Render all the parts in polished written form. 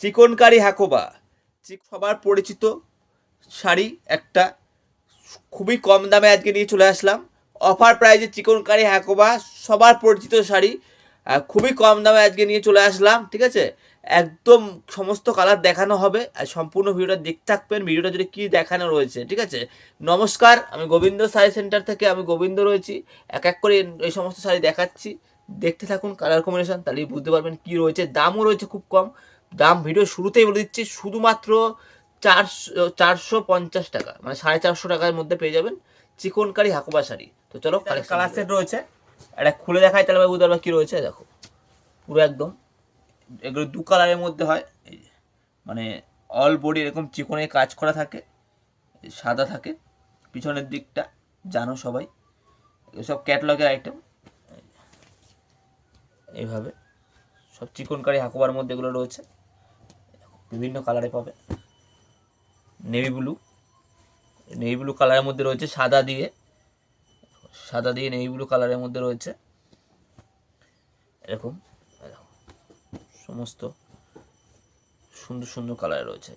চিকনকারি হাকোবা সবার পরিচিত শাড়ি একটা, খুবই কম দামে আজকে নিয়ে চলে আসলাম। অফার প্রাইজে চিকনকারি হাকোবা সবার পরিচিত শাড়ি খুবই কম দামে আজকে নিয়ে চলে আসলাম। ঠিক আছে, একদম সমস্ত কালার দেখানো হবে আর সম্পূর্ণ ভিডিওটা দেখতে থাকবেন। ভিডিওটা যদি কী দেখানো রয়েছে, ঠিক আছে। নমস্কার, আমি গোবিন্দ শাড়ি সেন্টার থেকে আমি গোবিন্দ রয়েছি। এক এক করে এই সমস্ত শাড়ি দেখাচ্ছি, দেখতে থাকুন কালার কম্বিনেশন, তাহলেই বুঝতে পারবেন কী রয়েছে। দামও রয়েছে খুব কম দাম, ভিডিও শুরুতেই বলে দিচ্ছি, শুধুমাত্র 450 টাকা, মানে 450 টাকার মধ্যে পেয়ে যাবেন চিকনকারি হাকোবা শাড়ি। তো চলো, কালার সেট রয়েছে, এটা খুলে দেখাই তাহলে বুঝতে পারবে কী রয়েছে। দেখো পুরো একদম, এগুলো দু কালারের মধ্যে হয়, মানে অল বডি এরকম চিকনের কাজ করা থাকে, সাদা থাকে পিছনের দিকটা, জানো সবাই এসব ক্যাটলগের আইটেম। এইভাবে সব চিকনকারি হাকোবার মধ্যে এগুলো রয়েছে, বিভিন্ন কালারে পাবে। নেভি ব্লু কালারের মধ্যে রয়েছে, সাদা দিয়ে নেভি ব্লু কালারের মধ্যে রয়েছে এরকম সমস্ত সুন্দর সুন্দর কালার রয়েছে।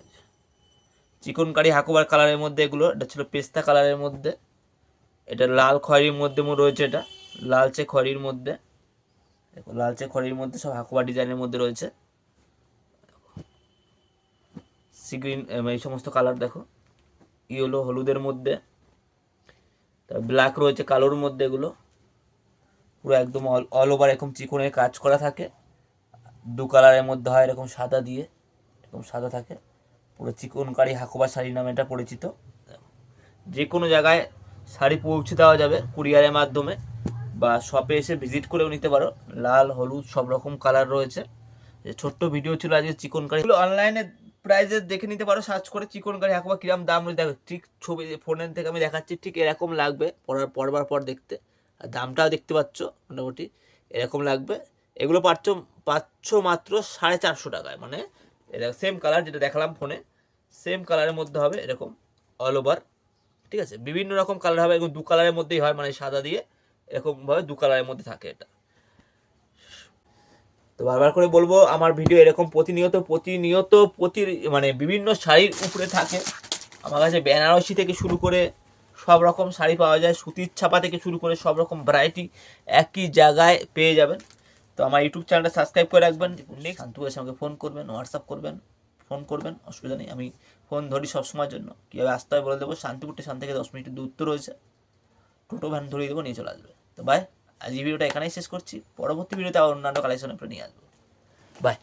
চিকনকারি হাকোবার কালারের মধ্যে এগুলো, এটা ছিল পেস্তা কালারের মধ্যে, এটা লাল খয়েরির মধ্যে রয়েছে, এটা লালচে খয়েরির মধ্যে, দেখো লালচে খয়েরির মধ্যে সব হাকোবা ডিজাইনের মধ্যে রয়েছে। সি গ্রিন, এই সমস্ত কালার দেখো, ইয়েলো হলুদের মধ্যে, তার ব্ল্যাক রয়েছে কালোর মধ্যে, এগুলো পুরো একদম অল ওভার এরকম চিকনের কাজ করা থাকে, দু কালারের মধ্যে হয় এরকম সাদা দিয়ে, এরকম সাদা থাকে, পুরো চিকনকারি হাকোবা শাড়ি নামে এটা পরিচিত। যে কোনো জায়গায় শাড়ি পৌঁছে দেওয়া যাবে কুরিয়ারের মাধ্যমে, বা শপে এসে ভিজিট করেও নিতে পারো। লাল হলুদ সব রকম কালার রয়েছে। ছোট্ট ভিডিও ছিল আজকে চিকনকারি, অনলাইনে প্রাইজে দেখে নিতে পারো সার্চ করে চিকনকারি হাকোবা কিরম দাম রয়েছে। দেখো ঠিক ছবি ফোনের থেকে আমি দেখাচ্ছি, ঠিক এরকম লাগবে পরবার পর দেখতে, আর দামটাও দেখতে পাচ্ছ মোটামুটি এরকম লাগবে। এগুলো পাচ্ছ মাত্র 450 টাকায়, মানে এটা সেম কালার যেটা দেখালাম ফোনে, সেম কালারের মধ্যে হবে এরকম অল ওভার। ঠিক আছে, বিভিন্ন রকম কালার হবে, এবং দু কালারের মধ্যেই হয়, মানে সাদা দিয়ে এরকমভাবে দু কালারের মধ্যে থাকে এটা। তো বারবার করে বলবো, আমার ভিডিও এরকম মানে বিভিন্ন শাড়ির উপরে থাকে। আমার কাছে বেনারসি থেকে শুরু করে সব রকম শাড়ি পাওয়া যায়, সুতির ছাপা থেকে শুরু করে সব রকম ভ্যারাইটি একই জায়গায় পেয়ে যাবেন। তো আমার ইউটিউব চ্যানেলটা সাবস্ক্রাইব করে রাখবেন। নেক্সট শান্তু এসে আমাকে ফোন করবেন, হোয়াটসঅ্যাপ করবেন, ফোন করবেন, অসুবিধা নেই, আমি ফোন ধরি সবসময়ের জন্য। কীভাবে আসতে হয় বলে দেবো, শান্তিপুর স্টেশন থেকে 10 মিনিটের দূরত্ব রয়েছে, টোটো ভ্যান ধরিয়ে দেবো, নিয়ে চলে আসবে। তো বাই, আজ এই ভিডিওটা এখানেই শেষ করছি, পরবর্তী ভিডিওতে অন্যান্য কালেকশন নিয়ে আসবো। বাই।